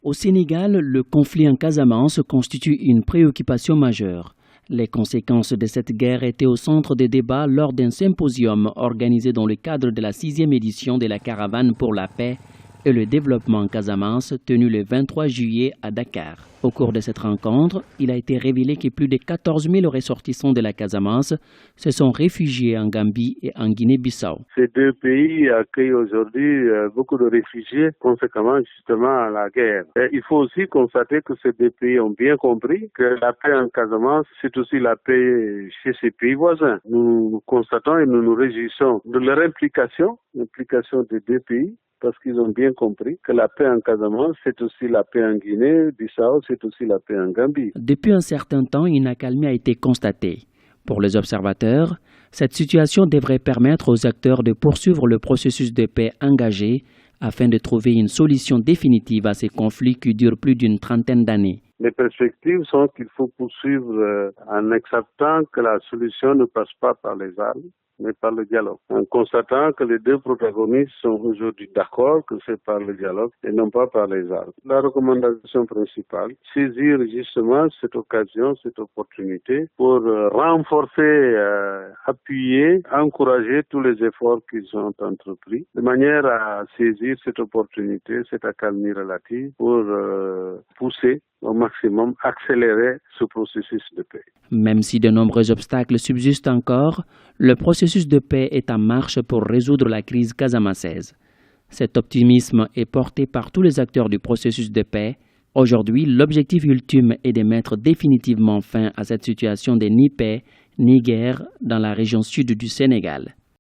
Au Sénégal, le conflit en Casamance constitue une préoccupation majeure. Les conséquences de cette guerre étaient au centre des débats lors d'un symposium organisé dans le cadre de la 6e édition de la Caravane pour la paix et le développement en Casamance, tenue le 23 juillet à Dakar. Au cours de cette rencontre, il a été révélé que plus de 14 000 ressortissants de la Casamance se sont réfugiés en Gambie et en Guinée-Bissau. Ces deux pays accueillent aujourd'hui beaucoup de réfugiés, conséquemment justement à la guerre. Et il faut aussi constater que ces deux pays ont bien compris que la paix en Casamance, c'est aussi la paix chez ces pays voisins. Nous constatons et nous nous réjouissons de leur implication des deux pays, parce qu'ils ont bien compris que la paix en Casamance, c'est aussi la paix en Guinée-Bissau, c'est aussi la paix en Gambie. Depuis un certain temps, une accalmie a été constatée. Pour les observateurs, cette situation devrait permettre aux acteurs de poursuivre le processus de paix engagé afin de trouver une solution définitive à ces conflits qui durent plus d'une trentaine d'années. Les perspectives sont qu'il faut poursuivre en acceptant que la solution ne passe pas par les armes, mais par le dialogue. En constatant que les deux protagonistes sont aujourd'hui d'accord que c'est par le dialogue et non pas par les armes. La recommandation principale, saisir justement cette occasion, cette opportunité pour renforcer, appuyer, encourager tous les efforts qu'ils ont entrepris, de manière à saisir cette opportunité, cette accalmie relative pour pousser au maximum, accélérer ce processus de paix. Même si de nombreux obstacles subsistent encore, le processus de paix est en marche pour résoudre la crise casamassaise. Cet optimisme est porté par tous les acteurs du processus de paix. Aujourd'hui, l'objectif ultime est de mettre définitivement fin à cette situation de ni paix ni guerre dans la région sud du Sénégal.